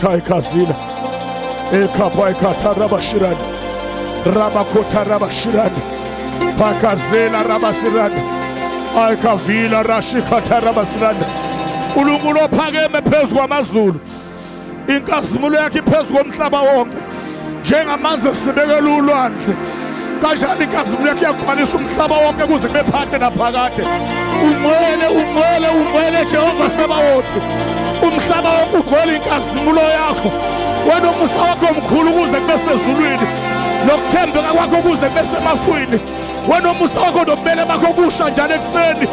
Kata ikazila. Ekapa ikata rabashiran. Rabakota rabashiran. Pakazela rabasiran. Aikavila rashikata rabasiran. UNkulunkulu ophakeme phezu kwamazulu. Inkazimulo yakhe phezu komhlaba wonke. Njengamanzi sibekela ulwandle. Kanjani inkazimulo yakhe yagcwalisa umhlaba wonke kuze bephathe naphakade. Ungcwele Jehova Sabaothi. Umhlaba wonke ugcwele inkazimulo yakho. Wena umusa wakho omkhulu kuze kube sezulwini. Nokuthembeka kwakho kuze kube semafwini. Wena umusa wakho nobubele bakho kusha njalo ekuseni.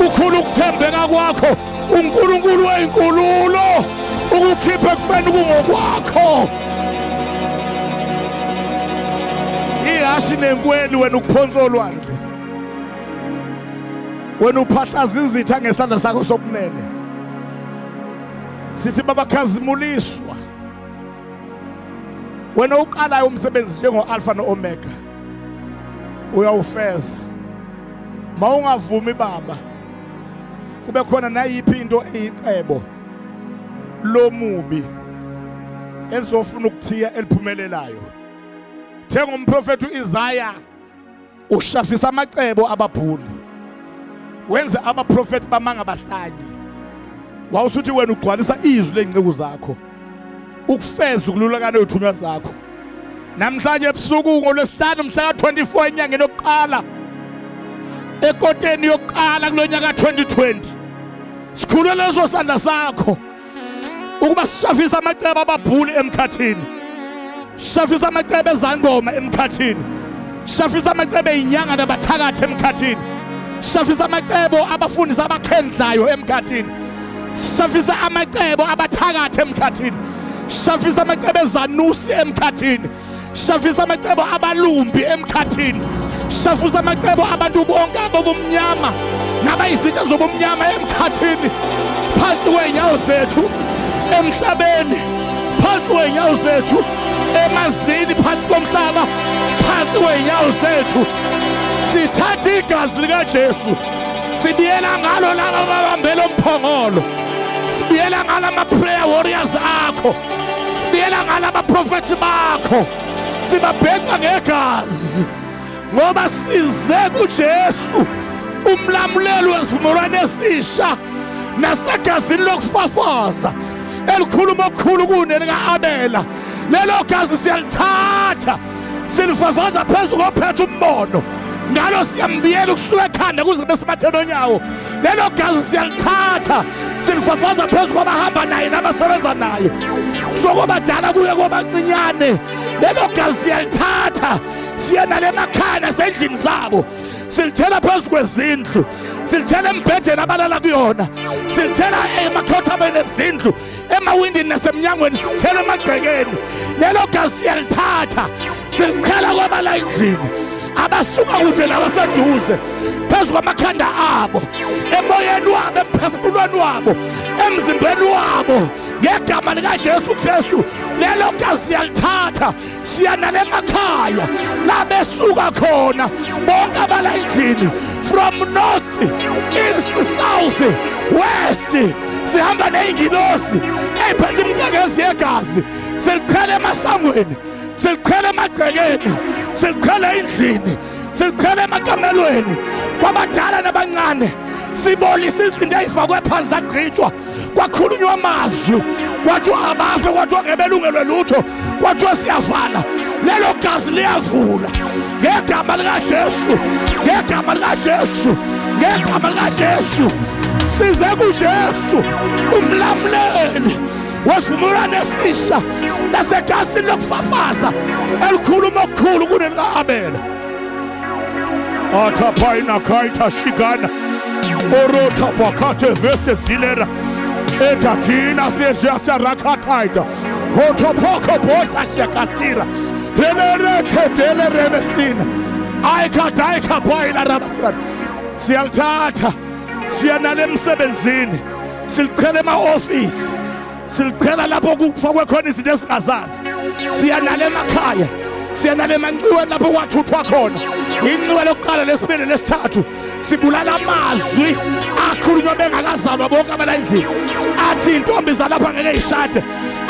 Ukhulu ukuthembeka kwakho. uNkulunkulu weyinkululo ukukhipha ekufeni kungokwakho. Ihashi nenkweni wena ukuphonsa olwandle. Wena uphahlaza izitha ngesandla sakho sokunene. Sithi babakhazimuliswa. Wena uqalayo umsebenzi njengo-Alpha no-Omega. Uyawufeza. Mawungavumi baba. Kube khona nayiphi into eyicebo lomubi elizofuna ukuthiya eliphumelelayo. Thenga umprofeti uIsaya ushafisa amacebo ababhuli. Wenze abaprofeti bamanga bahlanyi. Wawusuthi wena ugcwalisa izwi lezinceke zakho. Ukufeza ukululakana kwethunywa zakho. Namhlanje ebusuku ngolwesihlanu mhla ka-24 enyangeni yokuqala ekoteni yokuqala kulonyaka ka-2020 sikhulule leso sandla sakho ukuba sishafisa amacebo ababhuli emkhathini, sishafisa amacebo ezangoma emkhathini, sishafisa amacebo ezinyanga nabathakathi emkhathini, sishafisa amacebo abafundisi abakhendlayo emkhathini, sishafisa amacebo abathakathi emkhathini, sishafisa amacebo ezanusi emkhathini, sishafisa amacebo abalumbi emkhathini, sishafisa amacebo abantu bonke abobumnyama nabayizitsha zobumnyama emkhathini, phansi kwey'nyawo zethu emhlabeni, phansi kwey'nyawo zethu emanzini, phansi komhlaba, phansi kwey'nyawo zethu. Sithatha igazi likaJesu sibiyela ngalo laba ababambela umphongolo, sibiyela ngalo ama-prayer warriors akho, sibiyela ngalo abaprofethi bakho, sibabheca ngegazi ngoba size kuJesu umlamuleli wesivumelwano esisha nasegazini lokufafaza elikhuluma okukhulu kuneli ka-Abela. Lelo gazi siyalithatha silifafaza phezu kophethe umbono, ngalo siyambiyela ukusuka ekhanda kuze kube sematheni onyawo. Lelo gazi siyalithatha silifafaza phezu kwabahamba naye nabasebenza naye, sokwabadala kuye kwabancinyane. Lelo gazi siyalithatha siya nale emakhaya nasendlini zabo, silithela phezu kwezindlu, silithela embhedeni abalala kuyona, silithela emakhothabeni ezindlu, emawindini nasemnyangweni, silithela emagcekeni. Lelo gazi siyalithatha silichela kwabala endlini abasuka kude nabaseduze, phezu kwamakhanda abo, emoyeni wabo, emphefumulweni wabo, emzimbeni wabo, ngegama likaJesu Kristu. Lelo gazi siyalithatha siya nale emakhaya la besuka khona bonke abala endlini, from north, east, south, west. Sihamba ney'ngilosi ey'phethe imicekezi yegazi, silichela emasangweni, silichela emagcekeni, silichela endlini, silichela emakamelweni, kwabadala nabancane. Sibolisa izinto ey'fakwe phansi zagqitshwa, kwakhulunywa amazwi, kwathiwa abafe, kwathiwa ngebelungelwe lutho, kwathiwa siyavala. Lelo gazi liyavula ngegama likaJesu, ngegama likaJesu, ngegama likaJesu. Size kuJesu umlamuleli wesivumelwano esisha nasegazini lokufafaza elikhuluma okukhulu kuneli ka-Abela. Athaphayina kaita shikana orota pakate veste zilera etatina sejasa rakataita hotopoko bosa shakatira helerete deleremesina aikadaika baila rabasran. Siyalithatha siya nale emsebenzini, silichela ema-ofisi, silichela lapho kufakwe khona izinto esingazazi, siya nale emakhaya, siya nale emanciweni lapho kwathuthwa khona. Inxiwa lokuqala, lesibili, lesithathu sibulala amazwi akhulunywa bengakazalwa bonke abala endlini, athi intombi zalapha ngeke yishade,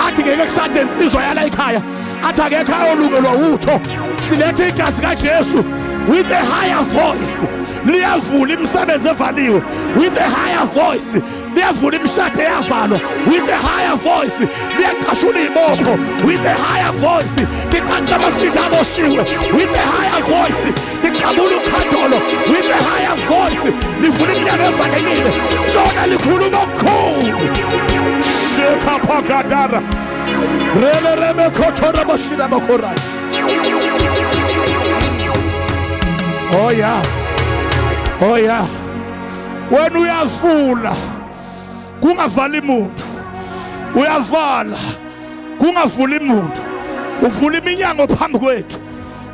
athi ngeke kushade insizwa yala ekhaya athi akekho ayolungelwa utho silethe igazi kaJesu with a higher voice liyavula imisebenzi evaliwe with a higher voice liyavula imishado eyavalwa with a higher voice liyaqashula izibopho with a higher voice liqaqa amafinda aboshiwe with a higher voice liqabula ukhandolo with a higher voice livula iminyango evalekile lona likhuluma okukhulu sheka pakadara rele reme kotora boshina bakorai. Oh yeah. Oh yeah. When uyavula kungavali umuntu uyavala kungavuli umuntu uvula iminyango phambi kwethu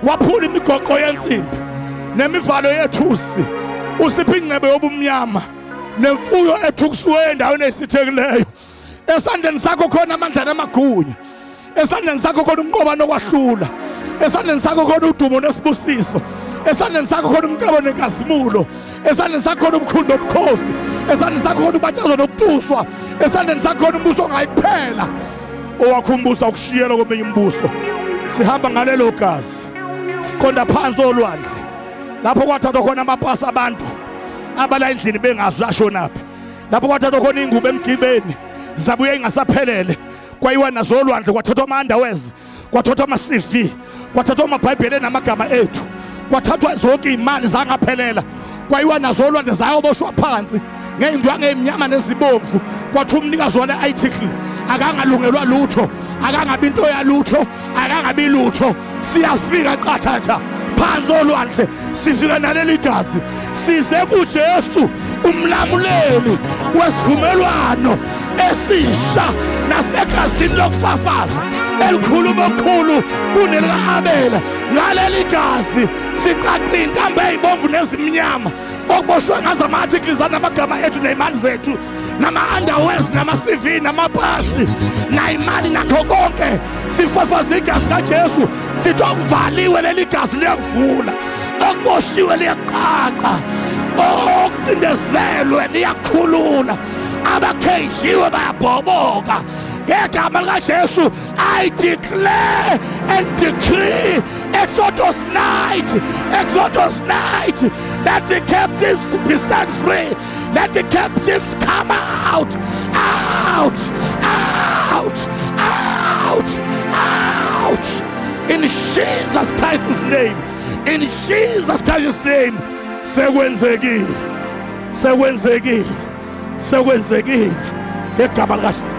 waphula imigoqo yensimbi nemivalo yethusi usipha ingcebe yobumnyama nemfuyo ethukusiwe endaweni esithekileyo esandleni sakho khona amandla namagunya esandleni sakho khona umnqoba nokwahlula esandleni sakho khona udumo nesibusiso esandleni sakho khona umcebo nenkazimulo esandleni sakho khona ubukhundo obukhosi esandleni sakho khona ubatshazo nokutuswa esandleni sakho khona umbuso ongayiphela owakhumbusa ukushiyela kweminye imibuso sihamba ngalelo gazi siqonda phansi olwandle lapho kwathathwa khona amapasi abantu abala endlini bengazi ashonaphi lapho kwathathwa khona ingubo emgibeni zabuye ingasaphelele kwayiwa nazo olwandle kwathathwa ama-underwears kwathathwa ama-CV kwathathwa amabhayibheli namagama ethu kwathathwa zonke imali zangaphelela kwayiwa nazo olwandle zayoboshwa phansi ngey'ndwangu ey'mnyama nezibomvu kwathiwa umnikazi wale article akangalungelwa lutho akangabi into yalutho akangabi lutho siyafika qathatha phansi olwandle sifika naleli gazi size kuJesu umlamuleli wesivumelwano esisha nasegazini lokufafaza elikhuluma okukhulu kunelika-Abela ngaleli gazi siqaqe intambo ey'bomvu nezimnyama okuboshwe ngazo ama-articles anamagama ethu ney'mali zethu nama-underwears nama-CV namapasi nayimali nakho konke sifafaza igazi kaJesu sithi okuvaliwe leli gazi liyakuvula okuboshiwe liyaqaqa okucindezelwe liyakhulula abakhejiwe bayabhoboka ngegama likaJesu I declare and decree Exodus night let the captives be set free, let the captives come out in Jesus Christ's name, in Jesus Christ's name. Sekwenzekile egama likaJesu.